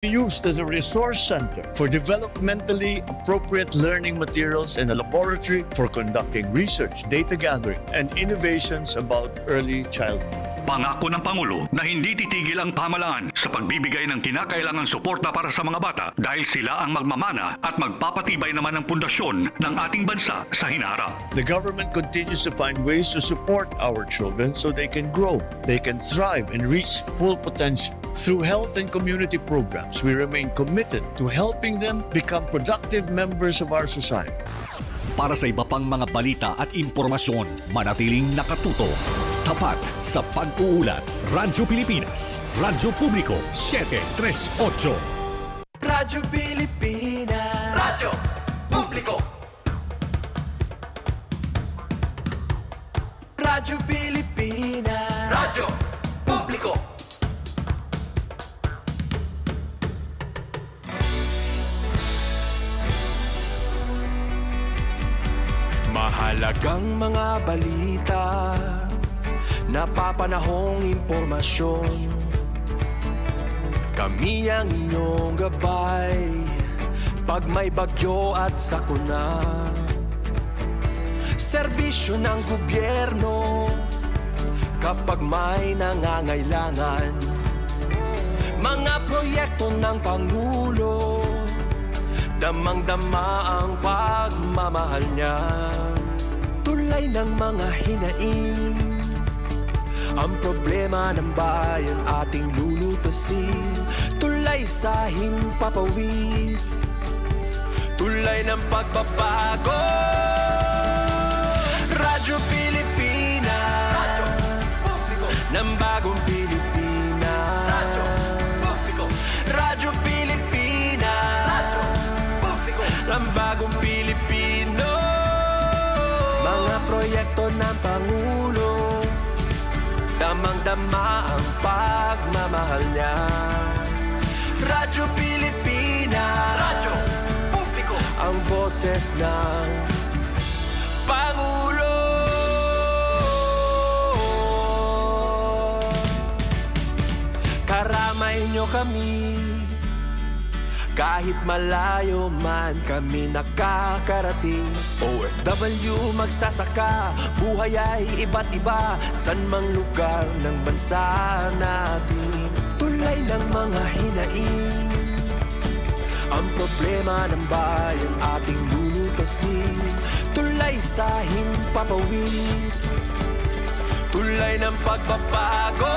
used as a resource center for developmentally appropriate learning materials and a laboratory for conducting research, data gathering, and innovations about early childhood. Pangako ng Pangulo na hindi titigil ang pamahalaan sa pagbibigay ng kinakailangang suporta para sa mga bata dahil sila ang magmamana at magpapatibay naman ng pundasyon ng ating bansa sa hinaharap. The government continues to find ways to support our children so they can grow, they can thrive, and reach full potential. Through health and community programs, we remain committed to helping them become productive members of our society. Para sa iba pang mga balita at impormasyon, manatiling nakatuto. Tapat sa pag-uulat. Radyo Pilipinas. Radyo Publiko 738. Radyo Pilipinas. Radyo Publiko. Radyo Pilipinas. Radyo Publiko. Mahalagang mga balita, napapanahong impormasyon. Kami ang inyong gabay pag may bagyo at sakuna. Serbisyo ng gobyerno kapag may nangangailangan. Mga proyekto ng Pangulo, damang-dama ang pagmamahal niya. Tulay ng mga hinaing, ang problema ng bayan ating lulutasin. Tulay sa himpapawid, tulay ng pagbabago. Radyo Pilipinas, Radyo Publiko ng bagong Pilipinas. Radyo Publiko, Radyo Pilipinas, Radyo Publiko ng bagong Pilipino. Mga proyekto ng Pangulo, damang-dama ang pagmamahal niya. Radyo Pilipinas, Radyo Publiko, ang boses ng Pangulo. Karamay niyo kami, kahit malayo man kami nakakarating. OFW magsasaka, buhay ay iba't iba, san mang lugar ng bansa natin. Tulay ng mga hinaing, ang problema ng bayan ating lulutasin. Tulay sa himpapawid, tulay ng pagbabago.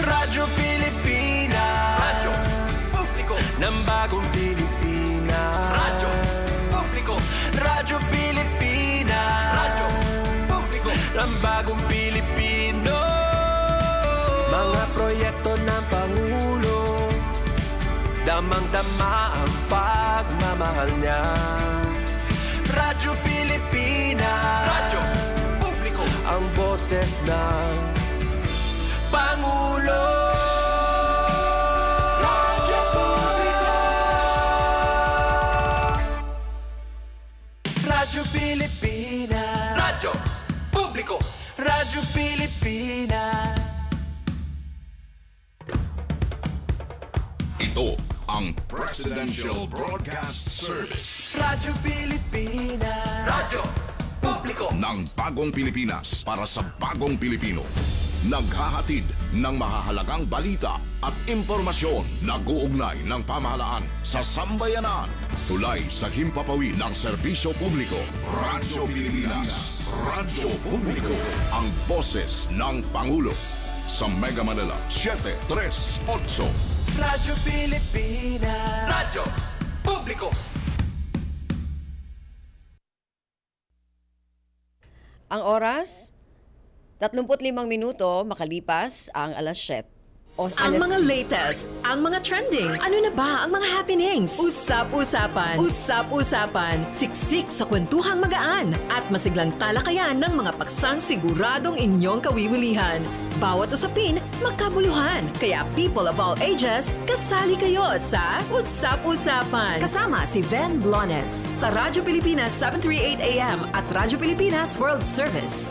Radyo Pilipinas, Radyo Publiko ng bagong Pilipinas. Radyo Publiko, Radyo Pilipinas, Radyo Publiko ng bagong Pilipino. Mga proyekto ng Pangulo, damang-dama ang pagmamahal niya. Radyo Pilipinas, Radyo Publiko, ang boses ng Pangulo. Radyo Publiko, Radyo Pilipinas, Radyo Publiko, Radyo Pilipinas. Ito ang Presidential Broadcast Service. Radyo Pilipinas, Radyo Publiko ng bagong Pilipinas para sa bagong Pilipino. Naghahatid ng mahahalagang balita at impormasyon na guugnay ng pamahalaan sa sambayanan. Tulay sa himpapawid ng serbisyo publiko. Radyo Pilipinas, Radyo Publiko, ang boses ng Pangulo. Sa Mega Manila, 738. Radyo Pilipinas, Radyo Publiko. Ang oras, 35 minuto makalipas ang alas 7. Ang mga latest, ang mga trending, ano na ba ang mga happenings? Usap-usapan, usap-usapan, siksik sa kwentuhang magaan at masiglang talakayan ng mga paksang siguradong inyong kawiwilihan. Bawat usapin, makabuluhan. Kaya people of all ages, kasali kayo sa Usap-usapan. Kasama si Ven Blones sa Radyo Pilipinas 738 AM at Radyo Pilipinas World Service.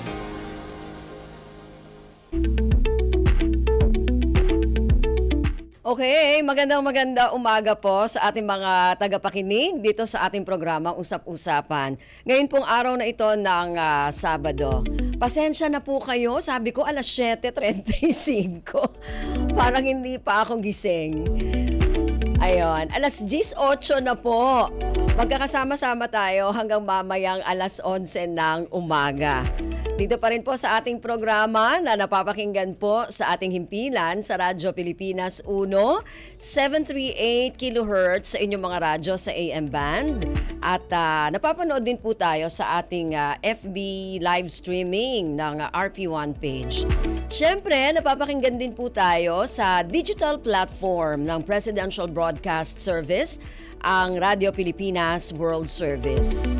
Okay, magandang umaga po sa ating mga tagapakinig dito sa ating programang Usap-Usapan. Ngayon pong araw na ito ng Sabado. Pasensya na po kayo, sabi ko alas 7:35. Parang hindi pa akong gising. Ayun, alas 18 na po. Magkakasama-sama tayo hanggang mamayang alas 11 ng umaga. Dito pa rin po sa ating programa na napapakinggan po sa ating himpilan sa Radyo Pilipinas 1, 738 kHz sa inyong mga radyo sa AM band. At napapanood din po tayo sa ating FB live streaming ng RP1 page. Siyempre, napapakinggan din po tayo sa digital platform ng Presidential Broadcast Service, ang Radyo Pilipinas World Service.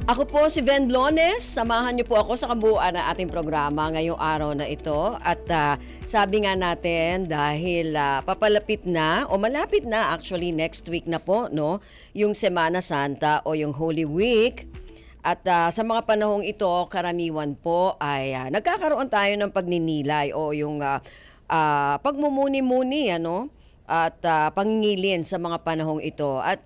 Ako po si Ven Blones. Samahan niyo po ako sa kabuuan ng ating programa ngayong araw na ito. At sabi nga natin dahil papalapit na o malapit na actually next week na po no, yung Semana Santa o yung Holy Week. At sa mga panahong ito, karaniwan po ay nagkakaroon tayo ng pagninilay o yung pagmumuni-muni at pangingilin sa mga panahong ito. At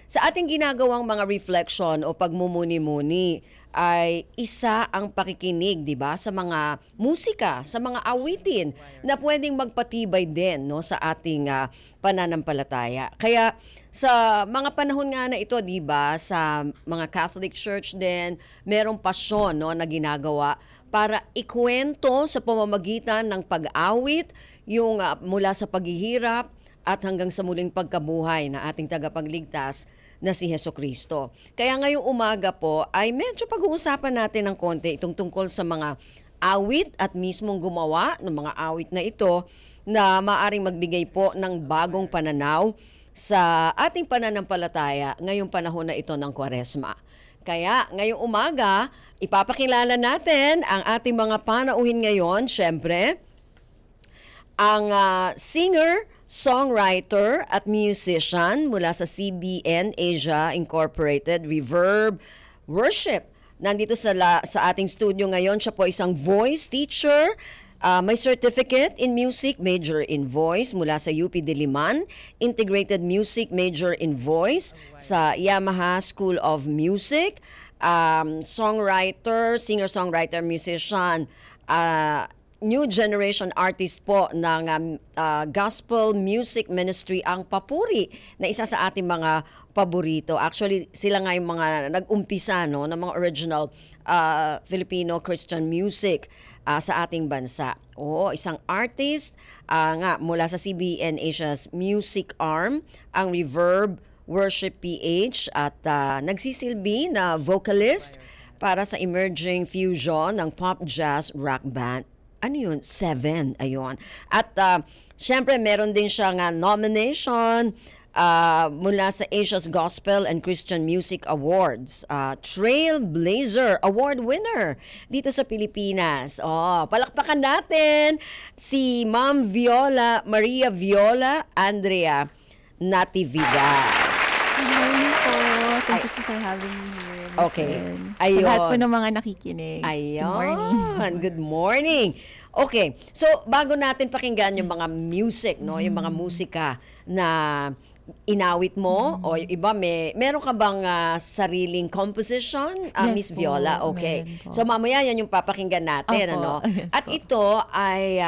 sa ating ginagawang mga reflection o pagmumuni-muni ay isa ang pakikinig, di ba, sa mga musika, sa mga awitin na pwedeng magpatibay din no, sa ating pananampalataya. Kaya sa mga panahon nga na ito, di ba, sa mga Catholic Church din, merong pasyon no, na ginagawa para ikwento sa pamamagitan ng pag-awit yung mula sa paghihirap at hanggang sa muling pagkabuhay na ating tagapagligtas na si Hesukristo. Kaya ngayong umaga po ay medyo pag-uusapan natin ng konti itong tungkol sa mga awit at mismong gumawa ng mga awit na ito na maaring magbigay po ng bagong pananaw sa ating pananampalataya ngayong panahon na ito ng Kwaresma. Kaya ngayong umaga, ipapakilala natin ang ating mga panauhin ngayon, syempre, ang singer, songwriter at musician mula sa CBN Asia Incorporated, Reverb Worship. Nandito sa ating studio ngayon, siya po isang voice teacher, may certificate in music, major in voice mula sa UP Diliman, integrated music, major in voice sa Yamaha School of Music, songwriter, singer-songwriter, musician, new generation artist po ng gospel music ministry ang Papuri na isa sa ating mga paborito. Actually, sila nga yung mga nag-umpisa no, ng mga original Filipino Christian music sa ating bansa. Isang artist nga mula sa CBN Asia's music arm, ang Reverb Worship PH at nagsisilbi na vocalist para sa emerging fusion ng pop jazz rock band. Ano yun? 7. Ayun. At syempre meron din siyang nomination mula sa Asia's Gospel and Christian Music Awards. Trailblazer Award winner dito sa Pilipinas. Palakpakan natin si Ma'am Maria Viola Andrea Natividad. Good morning po. Thank you for having me here. Okay. Ayun. Sa lahat po ng mga nakikinig. Ayun. Good morning. Good morning. Okay. So, bago natin pakinggan yung mga music, no, yung mga musika na inawit mo o yung iba, meron ka bang sariling composition, Yes Miss po, Viola? Okay. meron po. So, mamaya yan yung papakinggan natin, Opo. ano? Yes At po. ito ay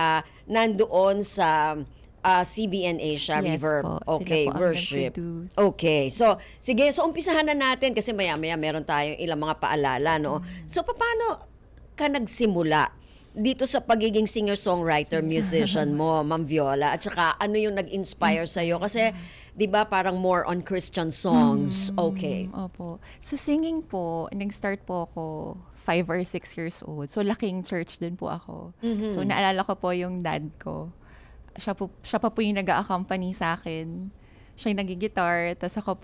nandoon sa CBN Asia Yes Reverb. po, sila Okay, po ang worship. nag-produce. Okay. So, sige, so umpisahan na natin kasi maya-maya meron tayong ilang mga paalala, no? So, paano ka nagsimula dito sa pagiging singer-songwriter, musician mo, Ma'am Viola? At saka, ano yung nag-inspire sa'yo? Kasi, di ba, parang more on Christian songs. Okay. Opo. Sa singing po, nag-start po ako 5 or 6 years old. So, laking church din po ako. So, naalala ko po yung dad ko. Siya pa po yung nag-a-accompany sa akin. Siya yung nag-gitar. Tapos ako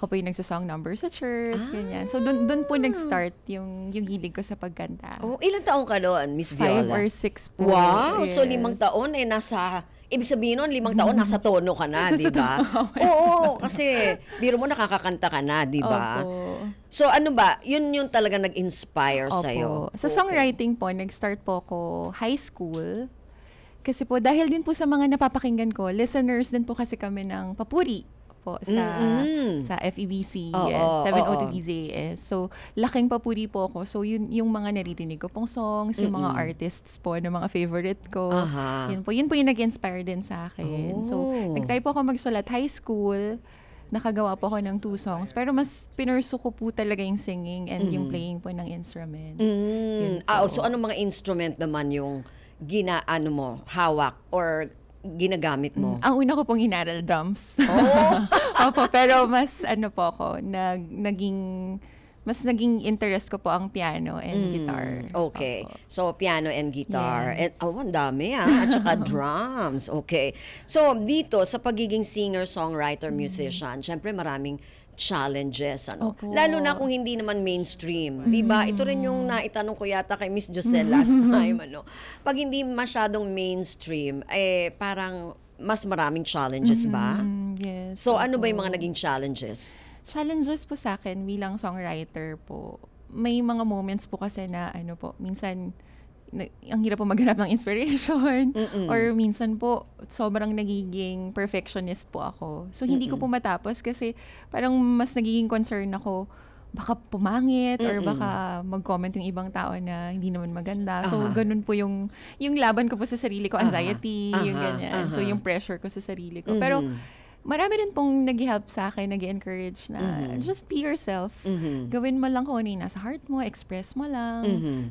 po yung nagsasong number sa church. Ganyan. So, doon po nag-start yung hilig ko sa pagkanta. Ilang taong ka doon, Miss Viola? 5 or 6 po. Wow! Yes. So, 5 taon ibig sabihin nun, 5 taon, nasa tono ka na, di ba? Oo, kasi biro mo nakakakanta ka na, di ba? Opo. So, ano ba? Yun yung talaga nag-inspire sa'yo? Sa songwriting po, nag-start po ako high school. Kasi po, dahil din po sa mga napapakinggan ko, listeners din po kasi kami ng Papuri po sa FEBC, yes, 702 DZAS. So, laking papuri po ako. So, yun yung mga naririnig ko pong songs, yung mga artists po na mga favorite ko. Yun po yung nag-inspire din sa akin. So, nag-try po ako magsulat high school. Nakagawa po ako ng 2 songs. Pero mas pinursu ko po talaga yung singing and yung playing po ng instrument. So, anong mga instrument naman yung hawak or ginagamit mo? Ang una ko pong inaral, drums. Opo, pero mas naging interest ko po ang piano and guitar. Okay. Opo. So, piano and guitar. Yes. Ang dami At saka drums. Okay. So, dito, sa pagiging singer, songwriter, musician, syempre maraming challenges. Opo. Lalo na kung hindi naman mainstream. Diba? Ito rin yung naitanong ko yata kay Miss Joselle last time. Pag hindi masyadong mainstream, parang mas maraming challenges ba? Yes. So, ano ba yung mga naging challenges? Challenges po sa akin bilang songwriter po. May mga moments po kasi na minsan ang hirap po maghanap ng inspiration or minsan po sobrang nagiging perfectionist po ako. So hindi ko po matapos kasi parang mas nagiging concern ako baka pumangit or baka mag-comment yung ibang tao na hindi naman maganda. So ganun po yung laban ko po sa sarili ko, anxiety, yung ganyan. So yung pressure ko sa sarili ko. Pero marami rin pong nag-help sa akin, nag-encourage na just be yourself. Gawin mo lang kung ano yung nasa heart mo, express mo lang.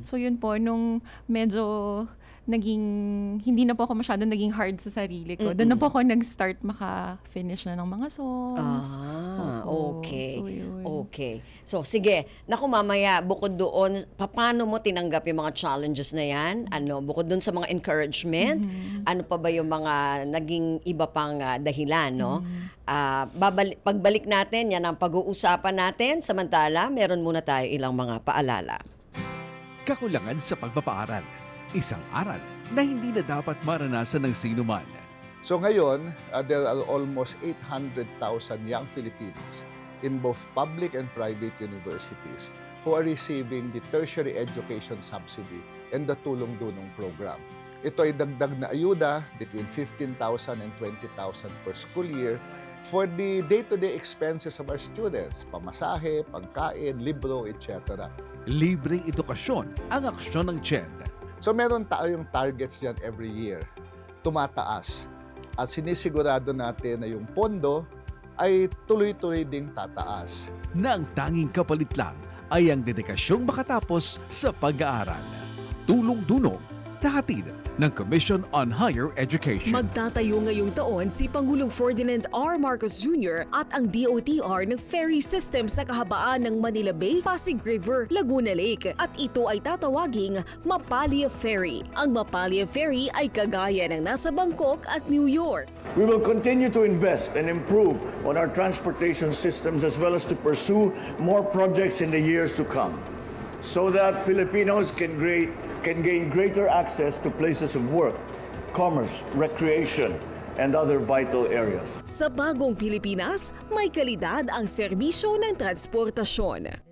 So yun po, nung medyo hindi na po ako masyadong naging hard sa sarili ko. Doon na po ako nag-start maka-finish na ng mga songs. Okay. So, yun. Okay. So, sige. Naku, mamaya, bukod doon, paano mo tinanggap yung mga challenges na yan? Bukod doon sa mga encouragement, ano pa ba yung mga naging iba pang dahilan, no? Pagbalik natin, yan ang pag-uusapan natin. Samantala, meron muna tayo ilang mga paalala. Kakulangan sa pagpapaaral. Isang aral na hindi na dapat maranasan ng sinuman. So ngayon, there are almost 800,000 young Filipinos in both public and private universities who are receiving the tertiary education subsidy and the Tulong Dunong program. Ito ay dagdag na ayuda between 15,000 and 20,000 per school year for the day-to-day expenses of our students, pamasahe, pagkain, libro, etc. Libreng edukasyon ang aksyon ng CHED. So meron tayong targets yan every year, tumataas. At sinisigurado natin na yung pondo ay tuloy-tuloy ding tataas. Na ang tanging kapalit lang ay ang dedikasyong makatapos sa pag-aaral. Tulong Dunong, hatid ng Commission on Higher Education. Magtatayo ngayong taon si Pangulong Ferdinand R. Marcos Jr. at ang DOTR ng ferry system sa kahabaan ng Manila Bay, Pasig River, Laguna Lake at ito ay tatawaging Mapalya Ferry. Ang Mapalya Ferry ay kagaya ng nasa Bangkok at New York. We will continue to invest and improve on our transportation systems as well as to pursue more projects in the years to come so that Filipinos can gain greater access to places of work, commerce, recreation, and other vital areas. Sa bagong Pilipinas, may kalidad ang serbisyo ng transportasyon.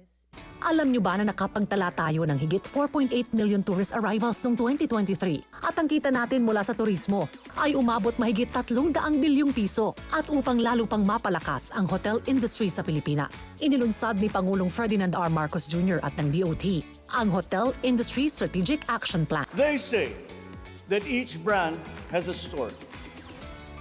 Alam nyo ba na nakapagtala tayo ng higit 4.8 million tourist arrivals noong 2023? At ang kita natin mula sa turismo ay umabot mahigit 300 bilyong piso. At upang lalo pang mapalakas ang hotel industry sa Pilipinas, inilunsad ni Pangulong Ferdinand R. Marcos Jr. at ng DOT ang Hotel Industry Strategic Action Plan. They say that each brand has a story.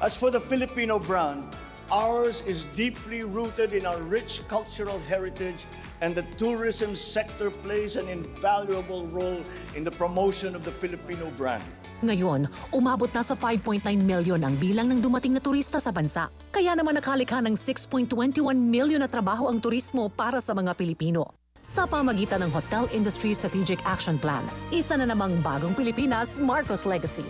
As for the Filipino brand, ours is deeply rooted in our rich cultural heritage, and the tourism sector plays an invaluable role in the promotion of the Filipino brand. Ngayon, umabot na sa 5.9 million ang bilang ng dumating na turista sa bansa. Kaya naman nakalikha ng 6.21 million na trabaho ang turismo para sa mga Pilipino. Sa pamagitan ng Hotel Industry Strategic Action Plan, isa na namang bagong Pilipinas, Marcos Legacy.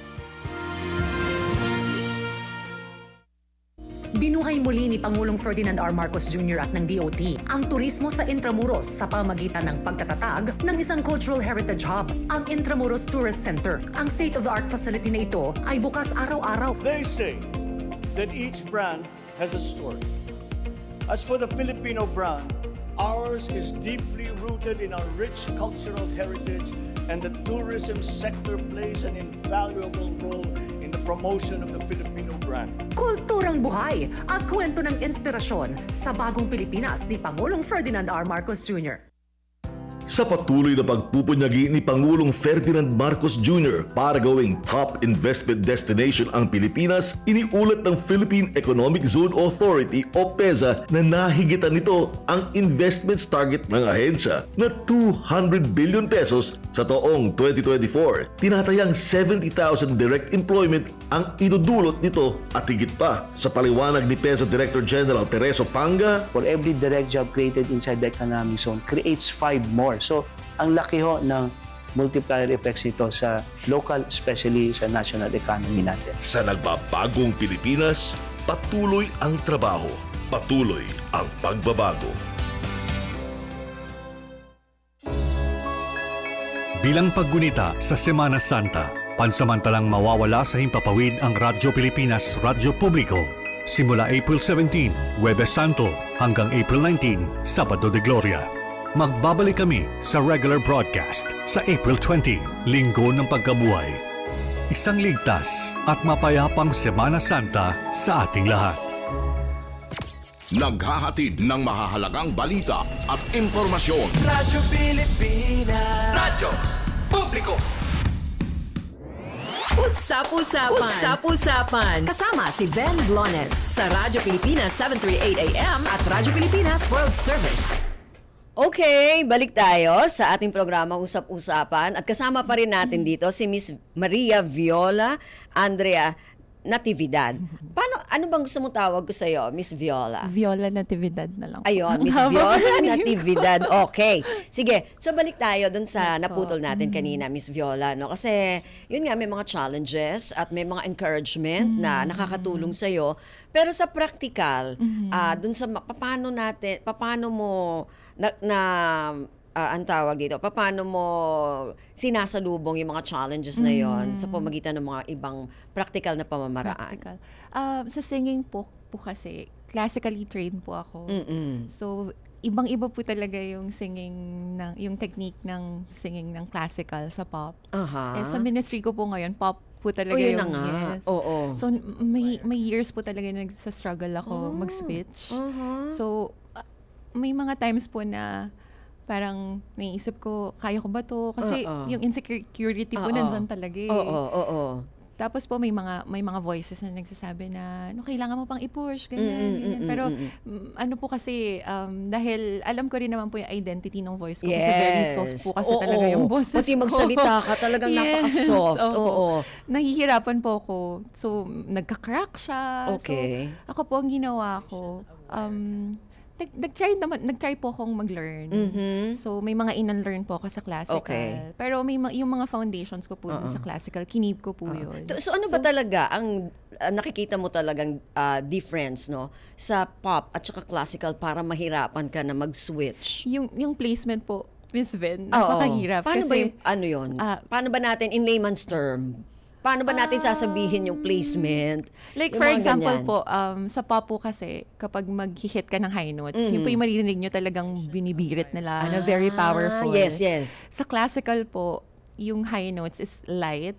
Binuhay muli ni Pangulong Ferdinand R. Marcos Jr. at ng DOT ang turismo sa Intramuros sa pamagitan ng pagtatatag ng isang cultural heritage hub, ang Intramuros Tourist Center. Ang state-of-the-art facility na ito ay bukas araw-araw. They say that each brand has a story. As for the Filipino brand, ours is deeply rooted in our rich cultural heritage, and the tourism sector plays an invaluable role in in the promotion of the Filipino brand. Kulturang buhay at kwento ng inspirasyon sa bagong Pilipinas ni Pangulong Ferdinand R. Marcos Jr. Sa patuloy na pagpupunyagi ni Pangulong Ferdinand Marcos Jr. para gawing top investment destination ang Pilipinas, iniulat ng Philippine Economic Zone Authority o PEZA na nahigitan nito ang investments target ng ahensya na 200 billion pesos sa taong 2024. Tinatayang 70,000 direct employment ang idudulot nito at higit pa. Sa paliwanag ni PEZA Director General Tereso Panga, for every direct job created inside the economic zone creates 5 more. So, ang laki ho ng multiplier effects nito sa local, especially sa national economy natin. Sa nagbabagong Pilipinas, patuloy ang trabaho, patuloy ang pagbabago. Bilang paggunita sa Semana Santa, pansamantalang mawawala sa himpapawid ang Radyo Pilipinas Radyo Publiko. Simula April 17, Huwebes Santo, hanggang April 19, Sabado de Gloria. Magbabalik kami sa regular broadcast sa April 20, Linggo ng Pagkabuhay. Isang ligtas at mapayapang Semana Santa sa ating lahat. Naghahatid ng mahahalagang balita at impormasyon. Radyo Pilipinas. Radyo Publiko. Usap-usapan. Usap-usapan. Kasama si Ben Blones sa Radyo Pilipinas 738 AM at Radyo Pilipinas World Service. Okay, balik tayo sa ating programa Usap-Usapan at kasama pa rin natin dito si Miss Maria Viola Andrea Natividad. Ano bang gusto mong tawag ko sa'yo, Miss Viola? Viola Natividad na lang. Ayun, Miss Viola Natividad. Okay. Sige, so balik tayo dun sa naputol natin kanina, Miss Viola. No? Kasi yun nga, may mga challenges at may mga encouragement na nakakatulong sa'yo. Pero sa practical, dun sa paano mo ang tawag dito, paano mo sinasalubong yung mga challenges na yon sa pamagitan ng mga ibang practical na pamamaraan? Sa singing po kasi, classically trained po ako. So, ibang-iba po talaga yung singing, yung technique ng singing ng classical sa pop. Sa ministry ko po ngayon, pop po talaga yun yung, na nga. yes. So, may years po talaga na nagsa-struggle ako mag-switch. So, may mga times po na parang naisip ko, kaya ko ba to? Kasi yung insecurity po nandun talaga eh. Tapos po may mga voices na nagsasabi na kailangan mo pang i-push, ganyan. Pero ano po kasi, dahil alam ko rin naman po yung identity ng voice ko. Kasi very soft po kasi talaga yung boses ko. Pati magsalita ka, talagang napaka-soft. Nahihirapan po ako. So, nagka-crack siya. Okay. So, ako po ang ginawa ko, nag-try po akong mag-learn. So, may mga in-learn po ako sa classical. Okay. Pero yung mga foundations ko po sa classical, kinip ko po yun. So, ano ba talaga ang nakikita mo talagang difference no sa pop at saka classical para mahirapan ka na mag-switch? Yung placement po, Miss Ben, napakahirap. Paano kasi, ba yun? Paano ba natin, in layman's term, paano ba natin sasabihin yung placement? Like for example po, sa pop po kasi, kapag mag-hit ka ng high notes, yun po yung maririnig nyo talagang binibirit nila na very powerful. Yes. Sa classical po, yung high notes is light.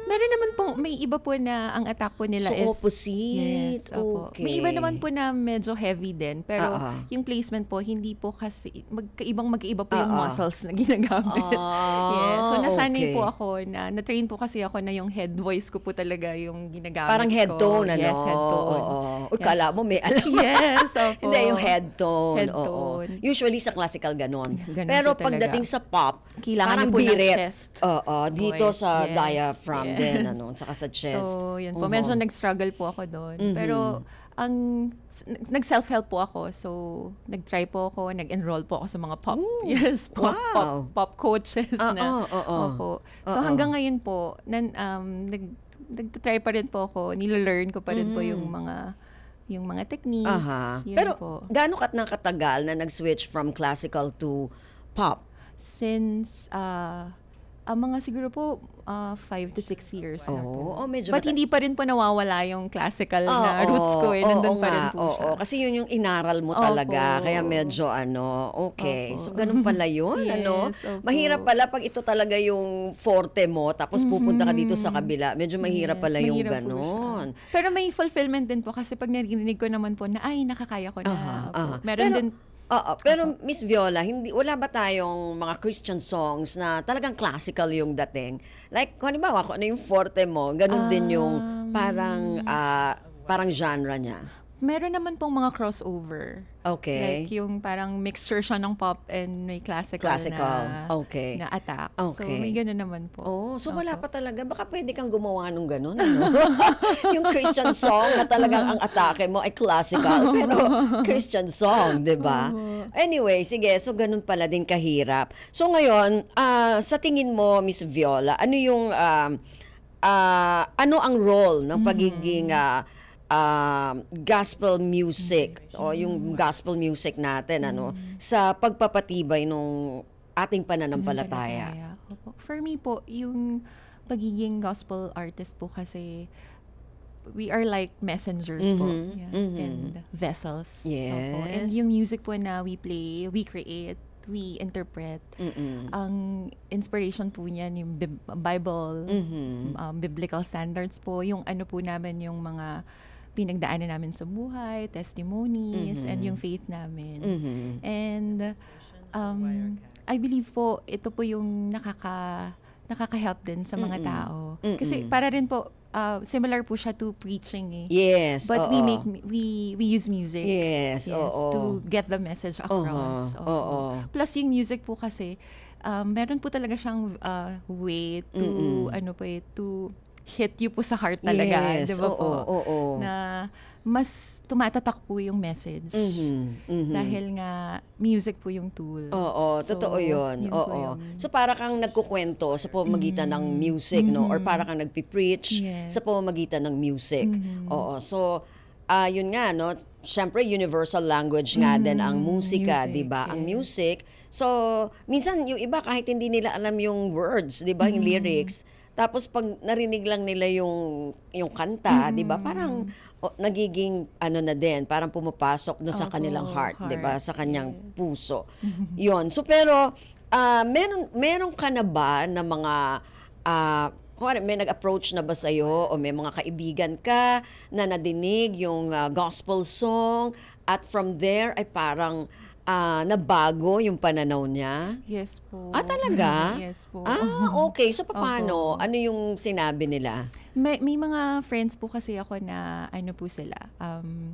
Meron naman po, may iba po na ang attack po nila is opposite. Yes, okay. May iba naman po na medyo heavy din, pero yung placement po hindi po kasi magkaiba po yung muscles na ginagamit. Yes. So nasanay po ako na-train po kasi ako na yung head voice ko po talaga yung ginagamit ko. Parang head tone, ano? Yes, head tone. Kala mo may alam. Yes, opo. Hindi, yung head tone. Head tone. Usually sa classical ganon. po Pero talaga. Pagdating sa pop, kailangan parang po ng birit. chest. Dito voice. sa Yes. diaphragm din, saka sa chest. So, yun po. Medyo nag-struggle po ako doon. Pero, nag-self-help po ako. So, nag-try po ako, nag-enroll po ako sa mga pop. Yes, pop coaches na. Opo. So, hanggang ngayon po, nag-try pa rin po ako, nilalearn ko pa rin po yung mga techniques. Pero, po. gaano katagal na nag-switch from classical to pop? Since Mga siguro po 5 to 6 years na po. Medyo But hindi pa rin po nawawala yung classical na roots ko. Nandun pa rin po siya. Kasi yun yung inaral mo talaga. Kaya medyo okay. So ganun pala yun. Mahirap pala pag ito talaga yung forte mo, tapos pupunta ka dito sa kabila. Medyo mahirap pala yung ganun. Pero may fulfillment din po kasi pag narinig ko naman po na ay nakakaya ko na. Meron din. Pero Miss Viola, wala ba tayong mga Christian songs na talagang classical yung dating? Like, kung halimbawa, kung ano yung forte mo, ganun din yung parang genre niya. Meron naman pong mga crossover. Okay. Like yung parang mixture siya ng pop and may classical. Okay. Na attack. Okay. So may gano'n naman po. So wala pa talaga. Baka pwede kang gumawa nung gano'n. Yung Christian song na talagang ang atake mo ay classical, pero Christian song, di ba? Anyway, sige. So ganun pala din kahirap. So ngayon, sa tingin mo, Miss Viola, ano yung, ano ang role ng pagiging gospel music o yung gospel music natin sa pagpapatibay nung ating pananampalataya? For me po, yung pagiging gospel artist po kasi we are like messengers po and vessels. Yes. And yung music po na we play, we create, we interpret. Ang inspiration po niyan yung Bible, biblical standards po, yung ano po namin, yung mga pinagdaanan namin sa buhay, testimonies, and yung faith namin. And I believe po, ito po yung nakaka-help din sa mga tao. Kasi para rin po, similar po siya to preaching Yes. But we use music. Yes. To get the message across. Plus yung music po kasi, meron po talaga siyang way to, to hit you po sa heart talaga. Yes. Diba po? Na mas tumatatak po yung message. Dahil nga, music po yung tool. Totoo yun. So para kang nagkukwento sa pamamagitan ng music, or para kang nagpipreach sa pamamagitan ng music. So, yun nga, syempre universal language nga din ang musika, di ba? Ang music. So, minsan yung iba kahit hindi nila alam yung words, di ba? Yung lyrics. Tapos pag narinig lang nila yung kanta, 'di ba? Parang nagiging na din, parang pumapasok doon sa kanilang heart, 'di ba? Sa kanyang puso. 'Yon. So pero meron ka na ba na mga may nag-approach na ba sa'yo o may mga kaibigan ka na nadinig yung gospel song at from there ay parang nabago yung pananaw niya? Yes po. Talaga? Yes po. Okay. So, paano? Ano yung sinabi nila? May mga friends po kasi ako na po sila.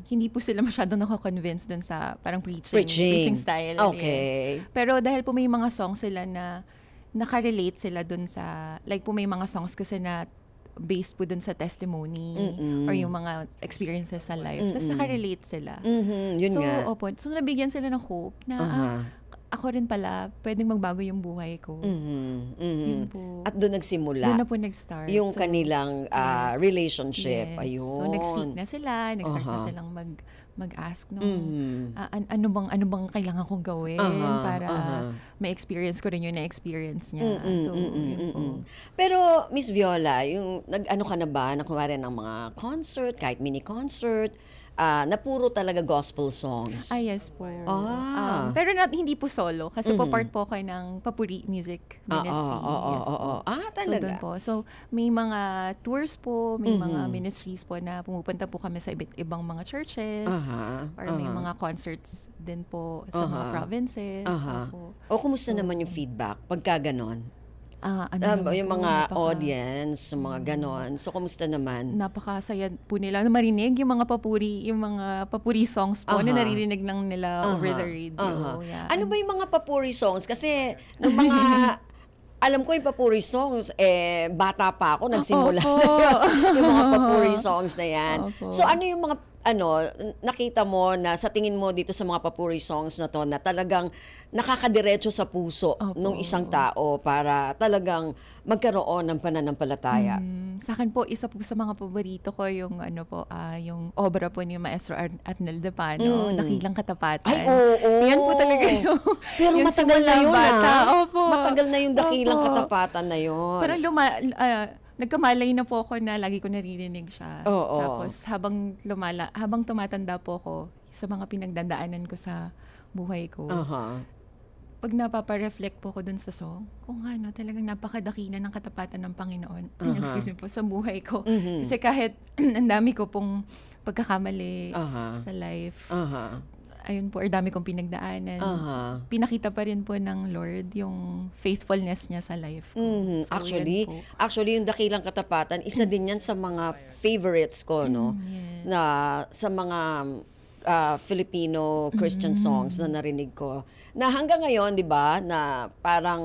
Hindi po sila masyadong nako-convince dun sa parang preaching style. Okay. Yes. Pero dahil po may mga songs sila na nakarelate sila dun sa, like po may mga songs kasi na based po dun sa testimony or yung mga experiences sa life. Tapos nakarelate sila. Yun nga. So nabigyan sila ng hope na ako rin pala, pwedeng magbago yung buhay ko. Yun po. At doon nagsimula. Doon na po nag-start. Yung kanilang relationship. Ayun. So nag-seek na sila, nag-start na silang mag-ask ano bang kailangan kong gawin para ma-experience ko rin yung na-experience niya. So, yun po. Pero, Miss Viola, yung nag-ano ka na ba, nakuha rin ng mga concert, kahit mini-concert, na puro talaga gospel songs? Yes po. Pero hindi po solo, kasi po part po kayo ng Papuri Music Ministry. Talaga? So, doon po. So, may mga tours po, may mga ministries po na pumupunta po kami sa ibang mga churches, or may mga concerts din po sa mga provinces. Kumusta naman yung feedback pagka ganon? Yung mga audience, mga ganon. So, kumusta naman? Napakasaya po nila na marinig yung mga papuri songs po na naririnig lang nila over the radio. Ano ba yung mga papuri songs? Kasi, nung mga alam ko yung papuri songs, bata pa ako, nagsimula na yung mga papuri songs na yan. So, ano yung mga nakita mo na sa tingin mo dito sa mga papuri songs na to na talagang nakakadiretso sa puso ng isang tao para talagang magkaroon ng pananampalataya? Sa akin po, isa po sa mga paborito ko yung yung obra po ni Maestro Arnel de Pano, Dakilang Katapatan. Ay, oo. Yan po talaga yung pero yung matagal na yun, Opo. Matagal na yung Dakilang Katapatan na yun. Pero nagkamalay na po ako na lagi ko naririnig siya. Tapos habang tumatanda po ako sa mga pinagdadaanan ko sa buhay ko, pag napapareflect po ko dun sa song, kung ano, talagang napakadakina ng katapatan ng Panginoon. Excuse me po, sa buhay ko. Kasi kahit ang dami ko pong pagkakamali sa life, ayun po, dami kong pinagdaanan. Pinakita pa rin po ng Lord yung faithfulness niya sa life ko. So, actually, yung Dakilang Katapatan, isa din yan sa mga favorites ko, no? Yes. Na sa mga Filipino Christian songs na narinig ko. Na hanggang ngayon, di ba, na parang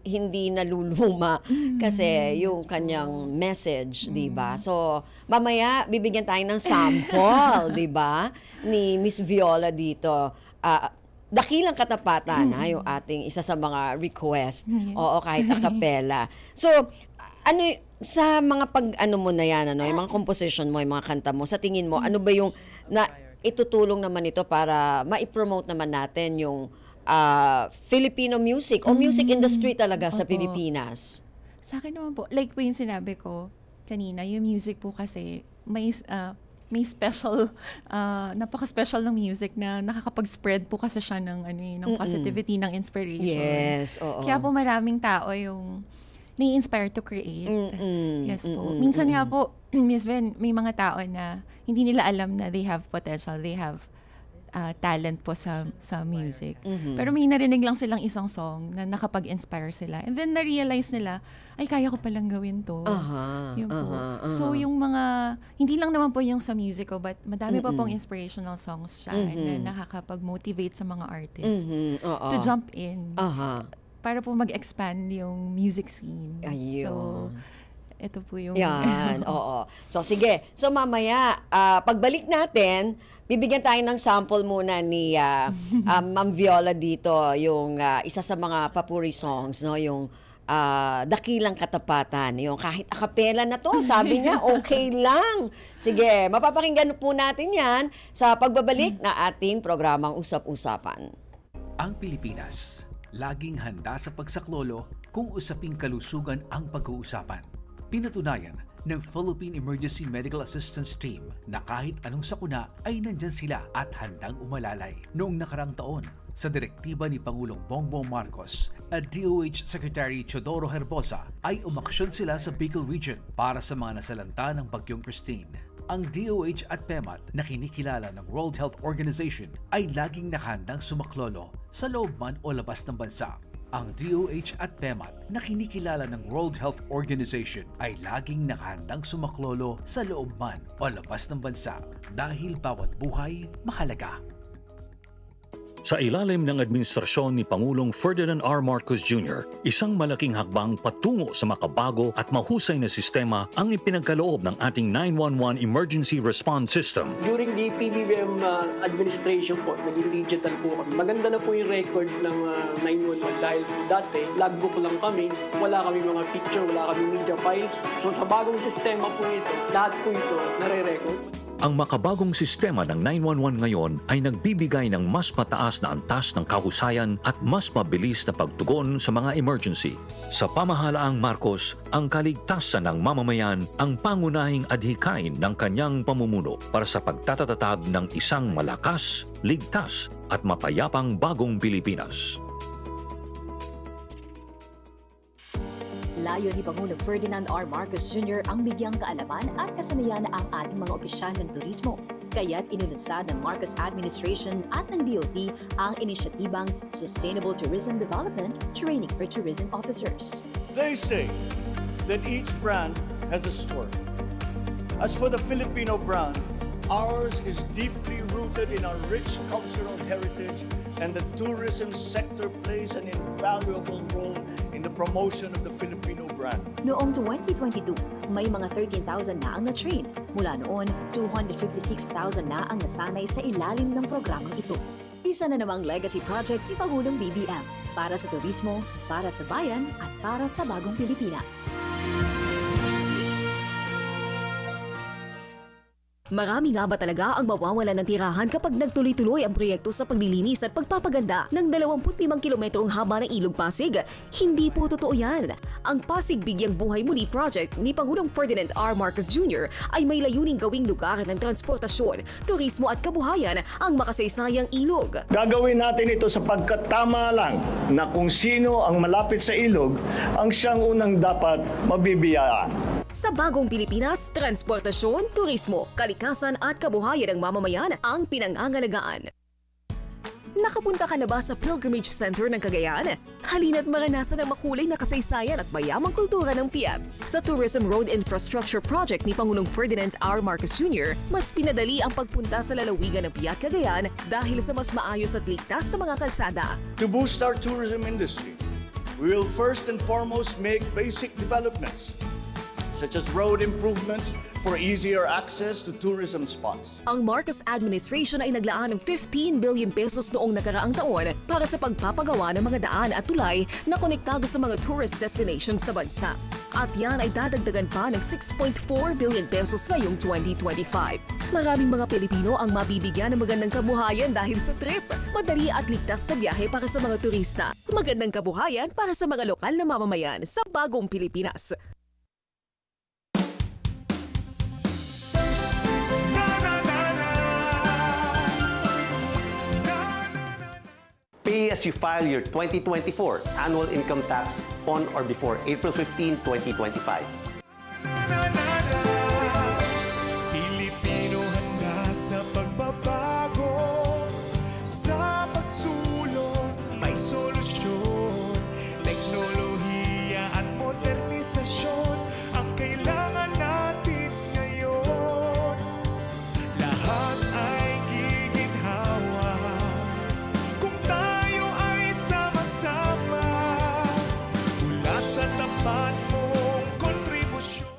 hindi naluluma kasi yung kanyang message, di ba? So, mamaya, bibigyan tayo ng sample, di ba, ni Miss Viola dito. Dakilang Katapatan, yung ating isa sa mga request. Oo, kahit a cappella. So, sa mga mo na yan, yung mga composition mo, yung mga kanta mo, sa tingin mo, ano ba yung itutulong naman ito para ma-promote naman natin yung Filipino music o music industry talaga sa Pilipinas? Sa akin naman po, like po yung sinabi ko kanina, yung music po kasi may special, napaka-special ng music na nakakapag-spread po kasi siya ng, ng positivity, ng inspiration. Yes, oo. Kaya po maraming tao yung nai-inspire to create. Yes po. Minsan nga po, Miss Ben, may mga tao na hindi nila alam na they have potential, they have talent po sa music. Pero may narinig lang silang isang song na nakapag-inspire sila. And then na-realize nila, ay, kaya ko palang gawin to. Yun po. So yung mga, hindi lang naman po yung sa music ko, but madami pa pong inspirational songs siya na nakakapag-motivate sa mga artists to jump in. Para po mag-expand yung music scene. Ayun. So, ito po yung... Yan, oo. So, sige. So, mamaya, pagbalik natin, bibigyan tayo ng sample muna ni Ma'am Viola dito, yung isa sa mga papuri songs, no? Yung Dakilang Katapatan. Yung kahit a cappella na to, sabi niya, okay lang. Sige, mapapakinggan po natin yan sa pagbabalik na ating programang Usap-Usapan. Ang Pilipinas, laging handa sa pagsaklolo kung usaping kalusugan ang pag-uusapan. Pinatunayan ng Philippine Emergency Medical Assistance Team na kahit anong sakuna ay nandyan sila at handang umalalay. Noong nakarang taon, sa direktiba ni Pangulong Bongbong Marcos at DOH Secretary Teodoro Herbosa ay umaksyon sila sa Bicol Region para sa mga nasalanta ng Bagyong Christine. Ang DOH at PEMAT na kinikilala ng World Health Organization ay laging nakahandang sumaklolo sa loob man o labas ng bansa. Ang DOH at PEMAT na kinikilala ng World Health Organization ay laging nakahandang sumaklolo sa loob man o labas ng bansa dahil bawat buhay mahalaga. Sa ilalim ng administrasyon ni Pangulong Ferdinand R. Marcos Jr., isang malaking hakbang patungo sa makabago at mahusay na sistema ang ipinagkaloob ng ating 911 Emergency Response System. During the PBBM administration po, naging digital po kami. Maganda na po yung record ng 911 dahil dati, logbook lang kami, wala kami mga picture, wala kami media files. So sa bagong sistema po ito, lahat po ito nare-record. Ang makabagong sistema ng 911 ngayon ay nagbibigay ng mas mataas na antas ng kahusayan at mas mabilis na pagtugon sa mga emergency. Sa pamahalaang Marcos, ang kaligtasan ng mamamayan ang pangunahing adhikain ng kanyang pamumuno para sa pagtatatatag ng isang malakas, ligtas at mapayapang bagong Pilipinas. Layo ni Pangulong Ferdinand R. Marcos Jr. ang bigyang kaalaman at kasanayan ang ating mga opisyal ng turismo. Kaya't inulusad ng Marcos Administration at ng DOT ang inisyatibang Sustainable Tourism Development Training for Tourism Officers. They say that each brand has a story. As for the Filipino brand, ours is deeply rooted in our rich cultural heritage and the tourism sector plays an invaluable role in the promotion of the Filipino brand. Noong 2022, may mga 13,000 na ang na-train. Mula noon, 256,000 na ang nasanay sa ilalim ng programang ito. Isa na namang legacy project ni Pangulong BBM para sa turismo, para sa bayan at para sa bagong Pilipinas. Marami nga ba talaga ang mawawalan ng tirahan kapag nagtuloy-tuloy ang proyekto sa paglilinis at pagpapaganda ng 25 kilometrong haba ng Ilog Pasig? Hindi po totoo yan. Ang Pasig Bigyang Buhay Muli Project ni Pangulong Ferdinand R. Marcos Jr. ay may layuning gawing lugar ng transportasyon, turismo at kabuhayan ang makasaysayang ilog. Gagawin natin ito sapagkat tama lang na kung sino ang malapit sa ilog ang siyang unang dapat mabibiyayaan. Sa bagong Pilipinas, transportasyon, turismo, kalikasan at kabuhayan ng mamamayan ang pinangangalagaan. Nakapunta ka na ba sa Pilgrimage Center ng Cagayan? Halina't maranasan ang makulay na kasaysayan at mayamang kultura ng Piat. Sa Tourism Road Infrastructure Project ni Pangulong Ferdinand R. Marcos Jr., mas pinadali ang pagpunta sa lalawigan ng Piat, Cagayan dahil sa mas maayos at ligtas sa mga kalsada. To boost our tourism industry, we will first and foremost make basic developments such as road improvements for easier access to tourism spots. Ang Marcos administration ay naglaan ng 15 billion pesos noong nakaraang taon para sa pagpapagawa ng mga daan at tulay na konektado sa mga tourist destinations sa bansa. At yan ay dadagdagan pa ng 6.4 billion pesos ngayong 2025. Maraming mga Pilipino ang mabibigyan ng magandang kabuhayan dahil sa trip. Madali at ligtas na biyahe para sa mga turista. Magandang kabuhayan para sa mga lokal na mamamayan sa bagong Pilipinas. Pay as you file your 2024 annual income tax on or before April 15, 2025. Pilipino handa sa pagbabago, sa pagsulong may solusyon. Teknolohiya at modernisasyon ang kailangan natin ngayon. Lahat ay giginhawa kung tayo ay sama-sama mula sa tapat mong kontribusyon.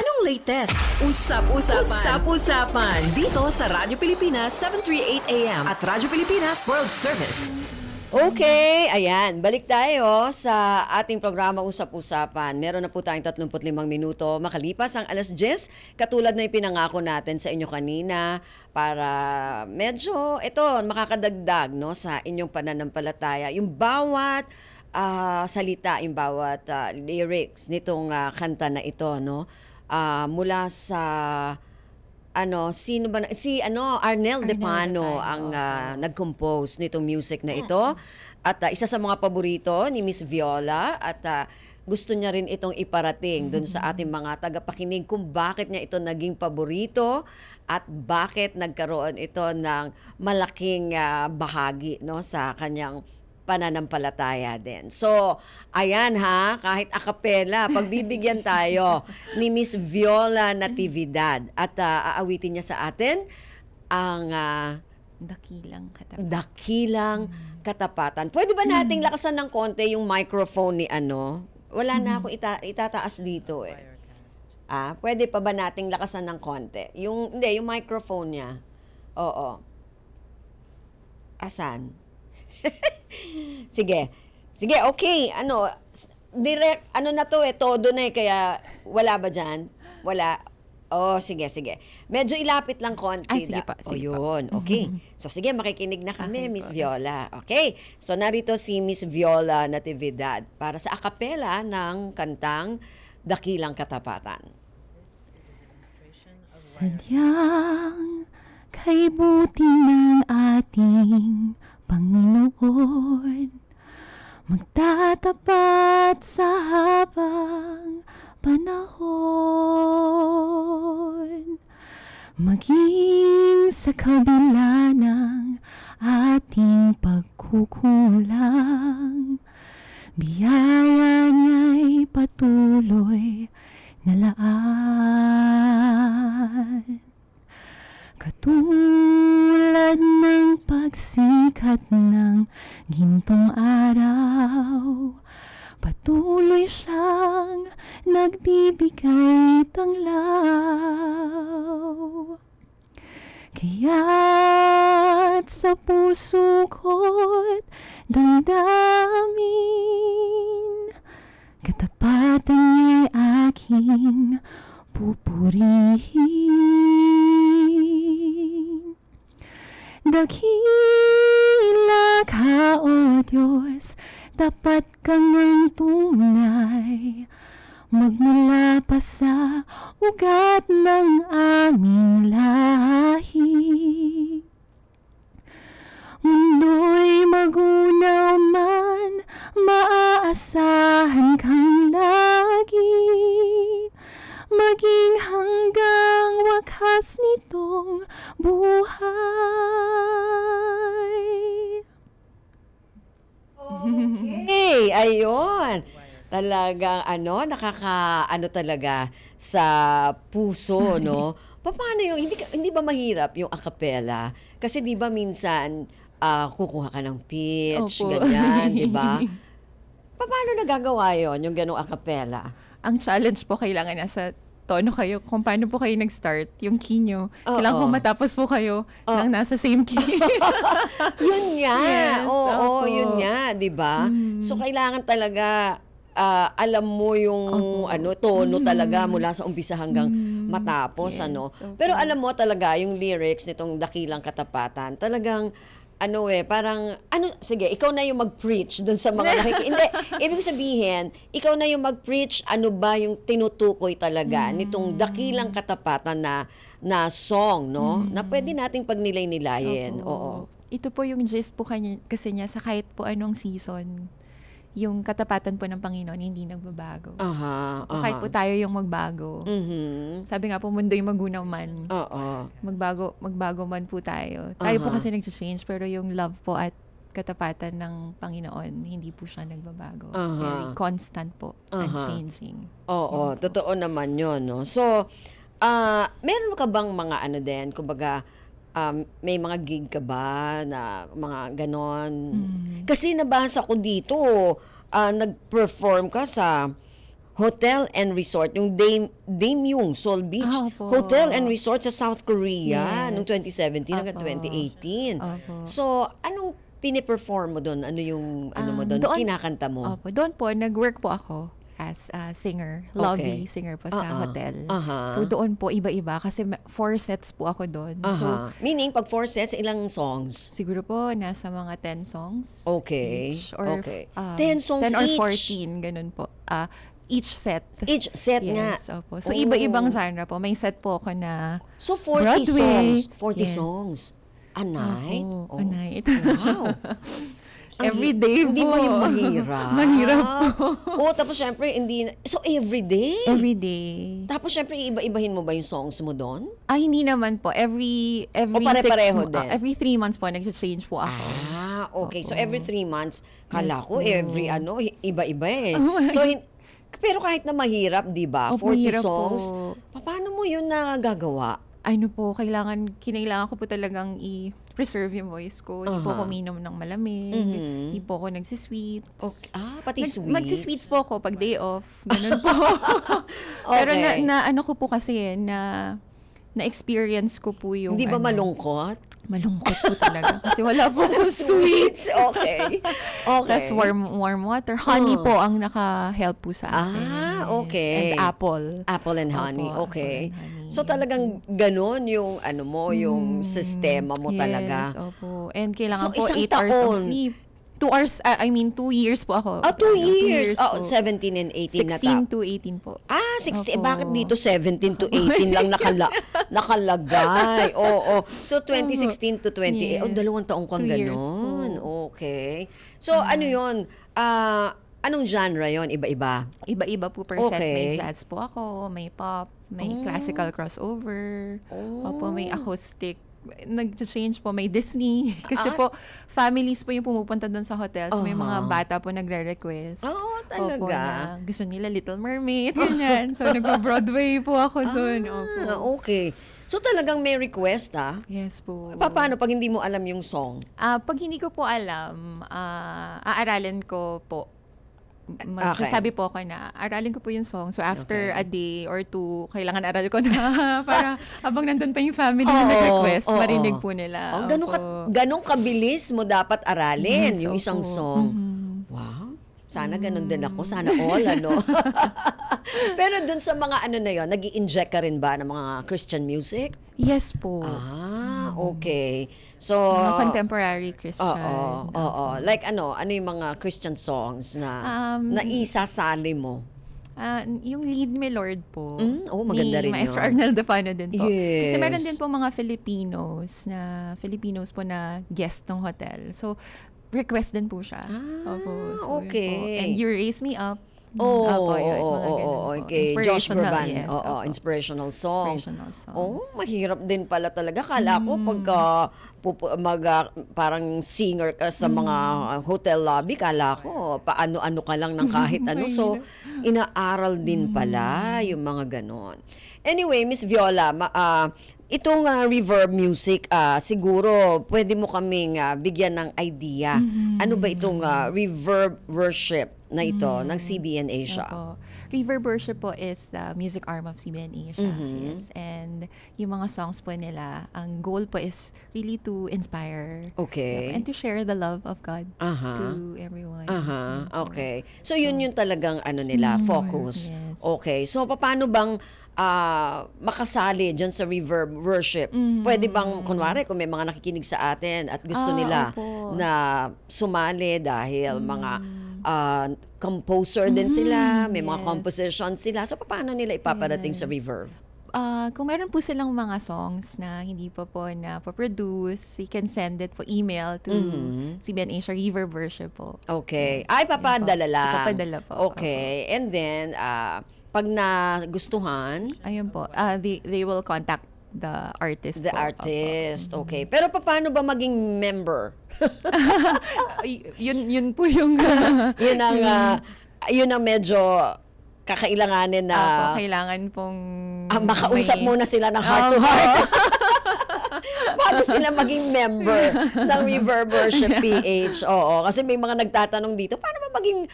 Anong latest? Usap-usapan. Usap-usapan. Dito sa Radyo Pilipinas 738 AM at Radyo Pilipinas World Service. Okay, ayan. Balik tayo sa ating programa Usap-Usapan. Meron na po tayong 35 minuto makalipas ang alas 10. Katulad na ipinangako natin sa inyo kanina para medyo ito makakadagdag no, sa inyong pananampalataya. Yung bawat salita, yung bawat lyrics nitong kanta na ito, no? Mula sa sino ba si Arnel Depano ang nag-compose nitong music na ito at isa sa mga paborito ni Miss Viola at gusto niya rin itong iparating doon sa ating mga tagapakinig kung bakit niya ito naging paborito at bakit nagkaroon ito ng malaking bahagi no sa kanyang pananampalataya din. So, ayan kahit a cappella, pagbibigyan tayo ni Miss Viola Natividad at aawitin niya sa atin ang Dakilang Katapatan. Pwede ba nating lakasan ng konti yung microphone ni Wala na ako itataas dito eh. Pwede pa ba nating lakasan ng konti? Yung microphone niya. Oo. Asan? Sige, okay. Direct, na to todo na kaya wala ba dyan? Wala. Sige. Medyo ilapit lang konti. Sige pa. Yun, okay. So sige, makikinig na kami, Miss Viola. Okay, so narito si Miss Viola Natividad para sa a cappella ng kantang Dakilang Katapatan. Sadyang kay buti ng ating Panginoon, magtatapat sa habang panahon, maging sa kabila ng ating pagkukulang, biyaya niya'y patuloy na laan. Katulad ng pagsikat sikat ng gintong araw. Patuloy siyang nagbibigay tanglaw. Kaya't sa puso ko't damdamin, katapatan niya'y aking pupurihin. Dakila ka, O Diyos, tapat kang ang tunay, magmula pa sa ugat ng aming lahi. Mundo'y magunaw man, maaasahan kang lagi, maging hanggang wakas nitong buhay. Okay, ayun. Talagang talaga sa puso, no? Paano yung hindi ba mahirap yung a cappella? Kasi 'di ba minsan kukuha ka ng pitch, Opo. ganyan, 'di ba? Paano nagagawa 'yon, yung ganung a cappella? Ang challenge po, kailangan nasa tono kayo kung paano po kayo nag-start, yung key nyo. Kailangan po matapos po kayo ng nasa same key. Yun nga. Yes, Oo, opo. yun nga, 'di ba? So kailangan talaga alam mo yung tono talaga mula sa umpisa hanggang matapos, Yes, Pero alam mo talaga yung lyrics nitong Dakilang Katapatan, talagang parang, sige, ikaw na yung mag-preach dun sa mga Hindi, ibig sabihin, ikaw na yung mag-preach, ano ba yung tinutukoy talaga nitong Dakilang Katapatan na song, no? Na pwede nating pagnilay-nilayin. Oo. Ito po yung gist po kasi niya sa kahit po anong season, yung katapatan po ng Panginoon hindi nagbabago. Kahit po tayo yung magbago. Sabi nga po, mundo'y magunaw man. Magbago man po tayo. Tayo po kasi nag-change, pero yung love po at katapatan ng Panginoon, hindi po siya nagbabago. Very constant po, unchanging. Oo, totoo naman yun, no? So, meron ka bang mga kumbaga, may mga gig ka ba na mga ganon? Kasi nabasa ko dito, nag-perform ka sa Hotel and Resort, yung Daejeon Seoul Beach Hotel and Resort sa South Korea noong 2017 hanggang 2018. So, anong piniperform mo doon? Ano yung mo doon? Kinakanta mo? Doon po, nag-work po ako as a singer, lobby singer po sa hotel. So doon po iba-iba kasi 4 sets po ako doon. So meaning pag 4 sets, ilang songs? Siguro po nasa mga 10 songs. Each, or 10 songs 10 or each? 14, ganun po. Each set. Each set nga. Opo. So iba-ibang genre po. May set po ako na So 40 Broadway. songs. 40 songs. A night? A night. Wow. Every day po. Hindi ba yung mahirap? Mahirap po. Tapos syempre, so every day? Every day. Tapos syempre, iba-ibahin mo ba yung songs mo doon? Hindi naman po. Every pare-pareho din? Every 3 months po, nag-change po ako. Okay. So every 3 months, kala ko every iba-iba eh. So, pero kahit na mahirap, di ba? 40 songs. Paano mo yun nagagawa? Kinailangan ko po talagang i-preserve yung voice ko. Hindi po ako uminom ng malamig. Hindi po ako nagsisweets. Pati sweets? Magsisweets po ako pag day off. Ganun po. Pero ko po kasi na-experience ko po yung... Hindi ba malungkot? Malungkot po talaga. Kasi wala po akong sweets. Okay. Tapos warm water. Honey po ang naka-help po sa akin. Okay. And apple. Apple and honey. Okay. So talagang ganon yung yung sistema mo talaga. Yes, opo. And kailangan So, po isang 8 hours of taon. sleep. 2 years, 2 years po ako. 2 years. po. 17 and 18 na 16 to 18 po. 16. Bakit dito 17 to 18 lang nakalagay? Oo. So 2016 to 28. Yes. 2 taong kang 2 years ganon. Okay. So ano yun? Anong genre yon? Iba-iba? Iba-iba po per set. Okay. May jazz po ako, may pop, may classical crossover, opo, may acoustic nag-change po. May Disney. Kasi po, families po yung pumupunta doon sa hotels. May mga bata po nagre-request. Oo, talaga. Opo, na gusto nila Little Mermaid, ganyan. So, nag-Broadway po ako doon. Okay. So, talagang may request, Yes po. Paano pag hindi mo alam yung song? Pag hindi ko po alam, aaralin ko po. Magsasabi po ako na aralin ko po yung song. So after a day or two, kailangan aral ko na para habang nandun pa yung family na nag-request, marinig po nila. Ganong kabilis mo dapat aralin yung isang song. Wow. Sana ganun din ako. Sana all, Pero dun sa mga na yun, nag-i-inject ka rin ba ng mga Christian music? Yes po. Okay. So, mga contemporary Christian. Oo. Like ano yung mga Christian songs na naisasali mo? Yung Lead Me Lord po. Maganda rin yun. Ni Maestro Arnel Defano din po. Yes. Kasi meron din po mga Filipinos po na guest ng hotel. So, request din po siya. Okay. And You Raise Me Up. Okay. Josh Groban. Inspirational songs. Mahirap din pala talaga. Kala ko pagka parang singer ka sa mga hotel lobby, kala ko paano-ano ka lang ng kahit ano. So, inaaral din pala yung mga ganon. Anyway, Miss Viola, itong reverb music, siguro pwede mo kaming bigyan ng idea. Ano ba itong reverb worship na ito ng CBN Asia? Reverb worship po is the music arm of CBN Asia. Yes. And yung mga songs po nila, ang goal po is really to inspire. Okay. And to share the love of God to everyone. Okay. So yun talagang nila, focus. Yes. Okay. So paano bang makasali dyan sa reverb worship? Pwede bang, kunwari, kung may mga nakikinig sa atin at gusto nila na sumali dahil mga composer din sila, may mga composition sila. So, paano nila ipaparating sa reverb? Kung meron po silang mga songs na hindi pa po na-produce, you can send it po email to CBN Asia Reverb Worship po. Okay. Ay, papadala lang. Papadala po. Okay. And then, pag nagustuhan, ayun po, they will contact the artist. The artist, okay. Pero paano ba maging member? yun po yung yun ang medyo kakailanganin na kailangan pong makausap muna sila ng heart to heart. Bago sila maging member ng Reverb Worship PH. Oo, kasi may mga nagtatanong dito, paano ba maging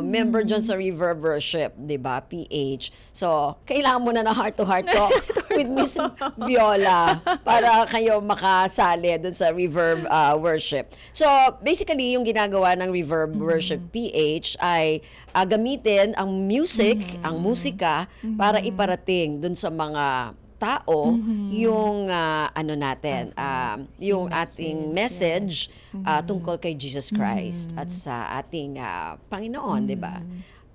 member dyan sa Reverb Worship, 'di ba? PH. So, kailangan mo na ng heart to heart talk with Miss Viola para kayo makasali dun sa Reverb Worship. So, basically yung ginagawa ng Reverb Worship PH ay gamitin ang music, ang musika para iparating dun sa mga tao yung yung ating message tungkol kay Jesus Christ at sa ating Panginoon, 'di ba?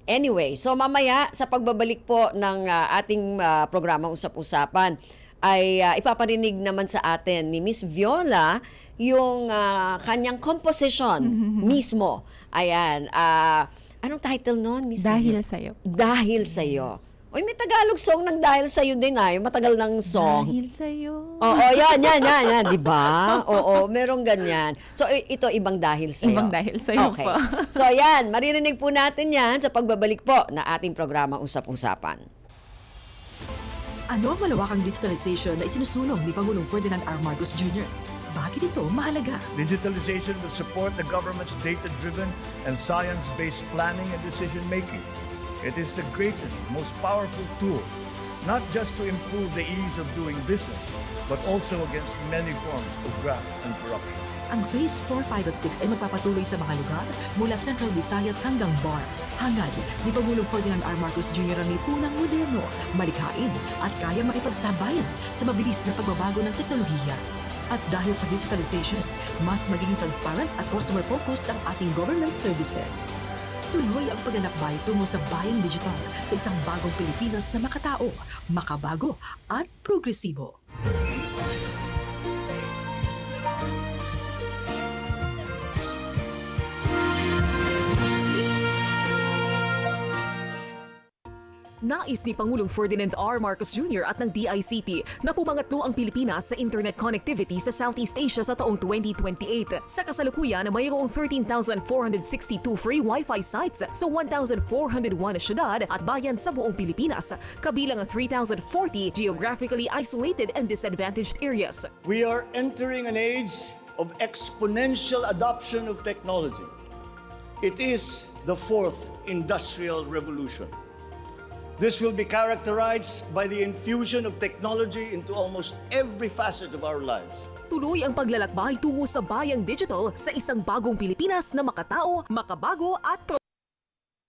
Anyway, so mamaya sa pagbabalik po ng ating programang Usap-Usapan ay ipaparinig naman sa atin ni Miss Viola yung kanyang composition mismo. Ayan, anong title noon, Miss? Dahil Sa'yo. Dahil Sa'yo. Uy, may Tagalog song ng Dahil Sa'yo din yung matagal ng song. Dahil Sa'yo. Oo, yan, di ba? Oo, merong ganyan. So, ito ibang Dahil Sa'yo. Ibang Dahil Sa'yo okay. po. So, yan, maririnig po natin yan sa pagbabalik po na ating programa Usap-Usapan. Ano ang malawakang digitalization na isinusulong ni Pangulong Ferdinand R. Marcos Jr.? Bakit ito mahalaga? Digitalization will support the government's data-driven and science-based planning and decision-making. It is the greatest, most powerful tool, not just to improve the ease of doing business, but also against many forms of graft and corruption. Ang Phase 4 Pilot 6 ay magpapatuloy sa mga lugar mula Central Visayas hanggang Bar. Hangad ni Pangulong Ferdinand R. Marcos Jr. ang lipunang moderno, malikhain at kaya makipagsabayan sa mabilis na pagbabago ng teknolohiya. At dahil sa digitalization, mas magiging transparent at customer-focused ang ating government services. Tuloy ang paglalakbay tungo sa bayang digital sa isang bagong Pilipinas na makatao, makabago at progresibo. Nais ni Pangulong Ferdinand R. Marcos Jr. at ng DICT na pumangatlo ang Pilipinas sa internet connectivity sa Southeast Asia sa taong 2028. Sa kasalukuyan, mayroong 13,462 free Wi-Fi sites sa 1,401 na syudad at bayan sa buong Pilipinas, kabilang ang 3,040 geographically isolated and disadvantaged areas. We are entering an age of exponential adoption of technology. It is the fourth industrial revolution. This will be characterized by the infusion of technology into almost every facet of our lives. Tuloy ang paglalakbay tungo sa bayang digital sa isang bagong Pilipinas na makatao, makabago at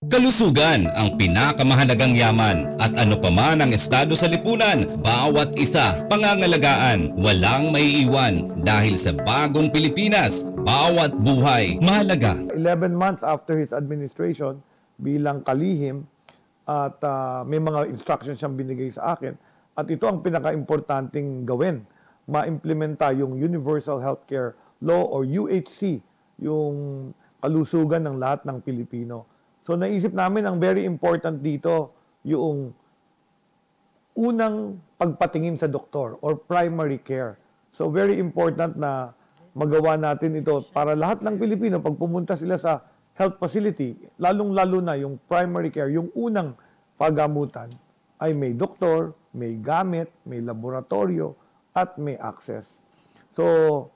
Kalusugan ang pinakamahalagang yaman at ano pa man ang estado sa lipunan, bawat isa pangangalagaan, walang maiiwan dahil sa bagong Pilipinas, bawat buhay mahalaga. 11 months after his administration bilang kalihim at may mga instructions siyang binigay sa akin at ito ang pinaka-importanting gawin, ma-implementa yung Universal Healthcare Law or UHC, yung kalusugan ng lahat ng Pilipino. So naisip namin ang very important dito yung unang pagpatingin sa doktor or primary care. So very important na magawa natin ito para lahat ng Pilipino pag pumunta sila sa health facility, lalong-lalo na yung primary care, yung unang paggamutan ay may doktor, may gamit, may laboratorio at may access. So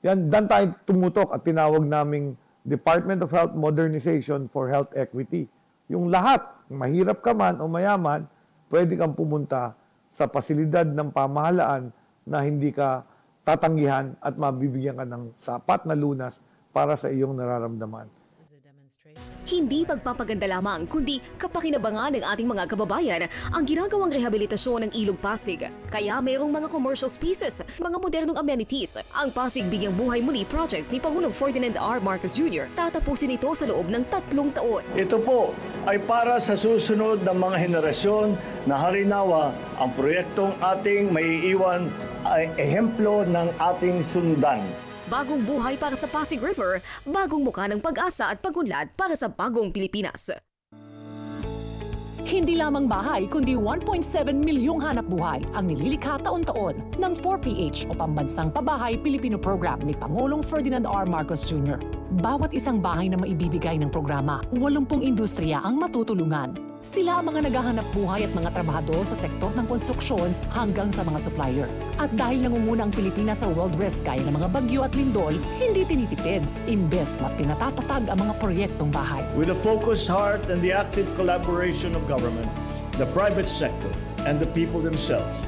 yan, dan tayo tumutok at tinawag naming Department of Health Modernization for Health Equity. Yung lahat, mahirap ka man o mayaman, pwede kang pumunta sa pasilidad ng pamahalaan na hindi ka tatanggihan at mabibigyan ka ng sapat na lunas para sa iyong nararamdaman. Hindi pagpapaganda lamang, kundi kapakinabangan ng ating mga kababayan ang ginagawang rehabilitasyon ng Ilog Pasig. Kaya mayroong mga commercial spaces, mga modernong amenities. Ang Pasig Bigyang Buhay Muli project ni Pangulong Ferdinand R. Marcos Jr. tatapusin ito sa loob ng 3 taon. Ito po ay para sa susunod ng mga henerasyon na harinawa ang proyektong ating maiiwan ay ehemplo ng ating sundan. Bagong buhay para sa Pasig River, bagong mukha ng pag-asa at pagunlad para sa bagong Pilipinas. Hindi lamang bahay kundi 1.7 milyong hanap buhay ang nililikha taon-taon ng 4PH o Pambansang Pabahay Pilipino Program ni Pangulong Ferdinand R. Marcos Jr. Bawat isang bahay na maibibigay ng programa, 80 industriya ang matutulungan. Sila ang mga naghahanap buhay at mga trabahador sa sektor ng konstruksyon hanggang sa mga supplier. At dahil nangunguna ang Pilipinas sa world risk gaya ng mga bagyo at lindol, hindi tinitipid. Imbes mas pinatatatag ang mga proyektong bahay. With a focused heart and the active collaboration of government, the private sector, and the people themselves,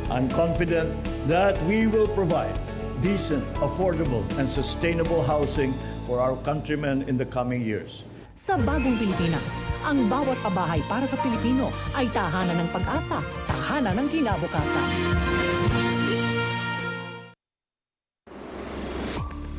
I'm confident that we will provide decent, affordable, and sustainable housing for our countrymen in the coming years. Sa bagong Pilipinas, ang bawat pabahay para sa Pilipino ay tahanan ng pag-asa, tahanan ng kinabukasan.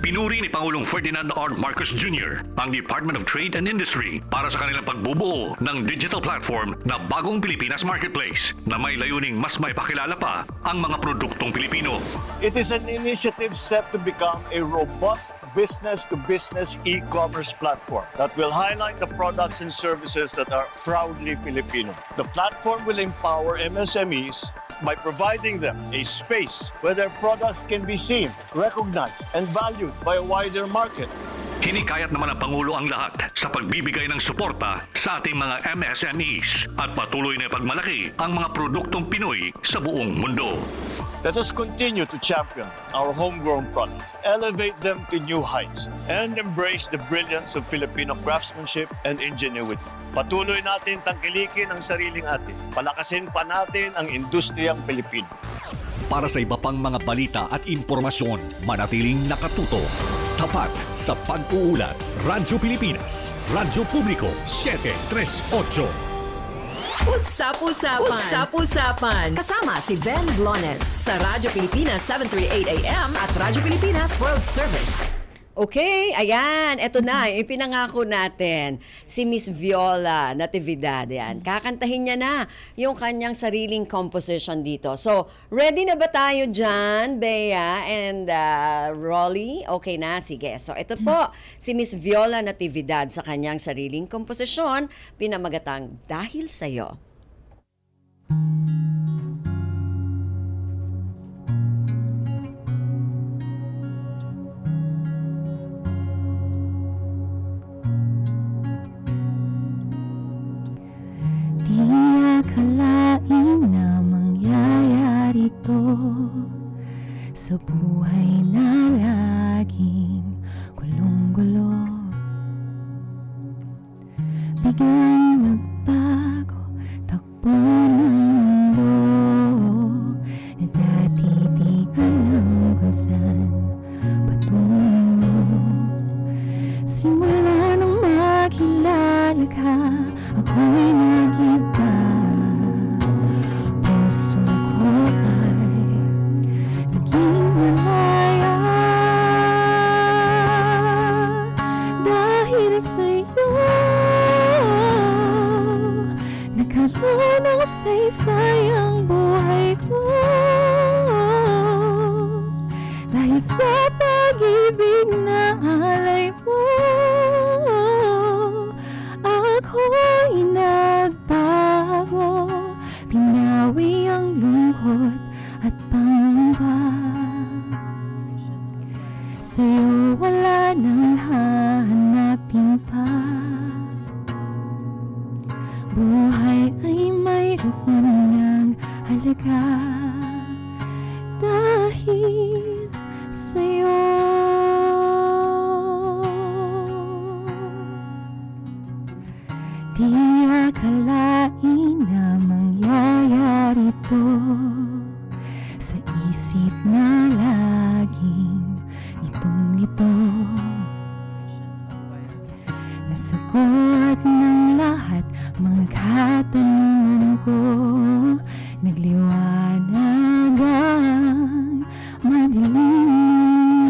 Pinuri ni Pangulong Ferdinand R. Marcos Jr. ang Department of Trade and Industry para sa kanilang pagbubuo ng digital platform na Bagong Pilipinas Marketplace na may layuning mas maipakilala pa ang mga produktong Pilipino. It is an initiative set to become a robust business-to-business e-commerce platform that will highlight the products and services that are proudly Filipino. The platform will empower MSMEs by providing them a space where their products can be seen, recognized, and valued by a wider market. Hinikayat naman ng Pangulo ang lahat sa pagbibigay ng suporta sa ating mga MSMEs at patuloy na pagmalaki ang mga produktong Pinoy sa buong mundo. Let us continue to champion our homegrown products, elevate them to new heights, and embrace the brilliance of Filipino craftsmanship and ingenuity. Patuloy natin tangkilikin ang sariling atin. Palakasin pa natin ang industriyang Pilipino. Para sa iba pang mga balita at impormasyon, manatiling nakatuto. Tapat sa pag-uulat. Radyo Pilipinas, Radyo Publiko, 738. Usap-usapan. Usap-usapan. Kasama si Ben Blones sa Radyo Pilipinas 738 AM at Radyo Pilipinas World Service. Okay, ayan, eto na, ipinangako natin si Miss Viola Natividad. Yan. Kakantahin niya na yung kanyang sariling composition dito. So, ready na ba tayo dyan, Bea and Rolly? Okay na, sige. So, ito po, si Miss Viola Natividad sa kanyang sariling komposisyon, pinamagatang Dahil Sa'yo. Di akalain na mangyayari to sa buhay na laging gulong-gulo. Biglang nagbago takbo ng mundo na dati di alam kung saan patungo. Simula nang makilala ka, ako'y nag-iba. Puso ko ay naging malaya dahil sa'yo. Nagkaroon ng saysay ang buhay ko dahil sa pag-ibig na alay mo. Ako'y nagbago, pinawi ang lungkot at pangamba. Sa'yo wala nang hahanapin pa. Buhay ay mayroon ng halaga dahil sa'yo. Di akalain na mangyayari to sa isip na laging litong-lito. Nasagot ng lahat mga katanungan ko, nagliwanag ang madilim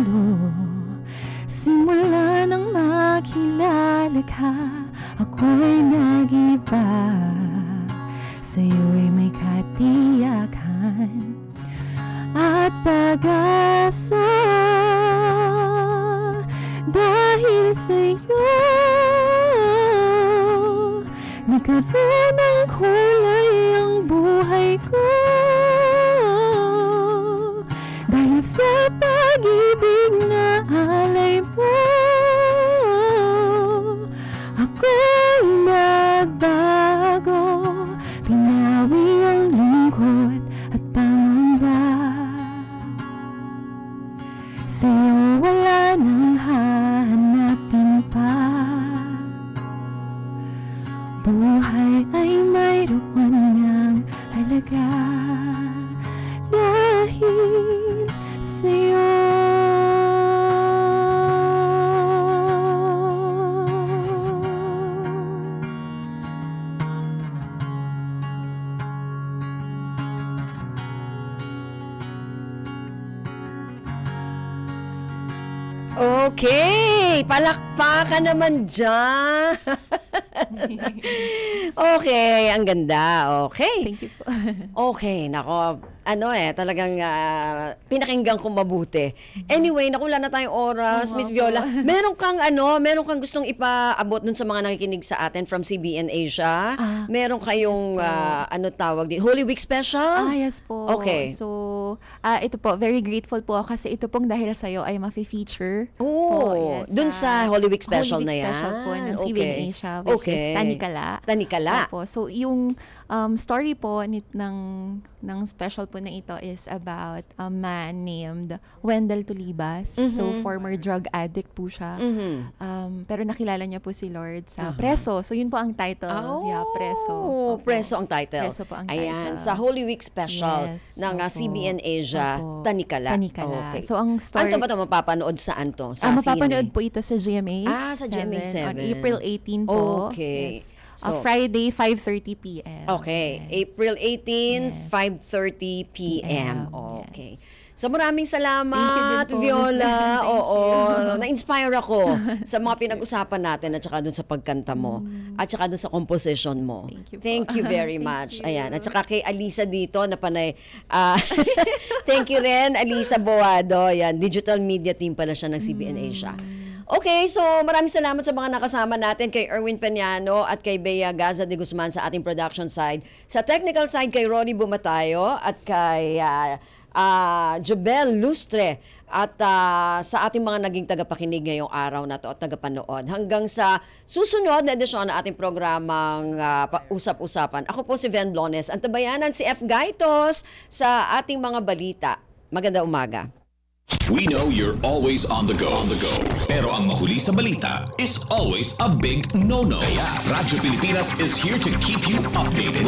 mundo. Simula nang makilala ka, ako'y nag-iba. Sa'yo'y may katiyakan at pag-asa dahil sa'yo. Nagkaroon ng kulay ang buhay ko dahil sa pag-ibig na alay mo. Ako'y nagbago, pinawi ang lungkot at pangamba. Sa'yo wala nang hahanapin pa. Buhay ay mayroon ng halaga dahil sa'yo. Okay, palakpakan naman dyan. Okay, ang ganda. Okay. Thank you po. Okay, nako. Talagang pinakinggan ko mabuti. Anyway, naku, wala na tayong oras, Miss Viola. Meron kang gustong ipaabot dun sa mga nakikinig sa atin from CBN Asia? Meron kayong, tawag din? Holy Week special? Yes po. Okay. So, ito po, very grateful po ako kasi ito pong dahil sa'yo ay ma-feature. Yes, dun sa Holy Week special Holy Week na yan? special po ng CBN Asia, which is Tanikala. Tanikala. Opo. So, yung story po ng special po na ito is about a man named Wendell Tulibas. So, former drug addict po siya. Pero nakilala niya po si Lord sa Preso. So, yun po ang title. Preso. Opo. Preso ang title. Preso po ang title. Ayan, sa Holy Week special ng CBN Asia, Tanikala. Tanikala. Okay. So, ang story... Ano ba ito mapapanood saan to? Sa mapapanood po ito sa GMA. Sa GMA 7. On April 18 po. Okay. Yes. Friday, 5:30 p.m. Okay. April 18, 5:30 p.m. Okay. So maraming salamat, Viola. Oo, na-inspire ako sa mga pinag-usapan natin at saka dun sa pagkanta mo at saka dun sa composition mo. Thank you very much. Ayan. At saka kay Alisa dito na panay. Thank you rin, Alisa Boado. Yan, digital media team pala siya ng CBN Asia. Okay, so maraming salamat sa mga nakasama natin, kay Erwin Peñano at kay Bea Gaza de Guzman sa ating production side. Sa technical side, kay Ronnie Bumatayo at kay Jobel Lustre at sa ating mga naging tagapakinig ngayong araw na to at tagapanood. Hanggang sa susunod na edisyon ng ating programang Usap-Usapan. Ako po si Ven Blones, ang tabayanan si F. Gaitos sa ating mga balita. Maganda umaga. We know you're always on the go. Pero ang mahuli sa balita is always a big no-no. Kaya Radyo Pilipinas is here to keep you updated.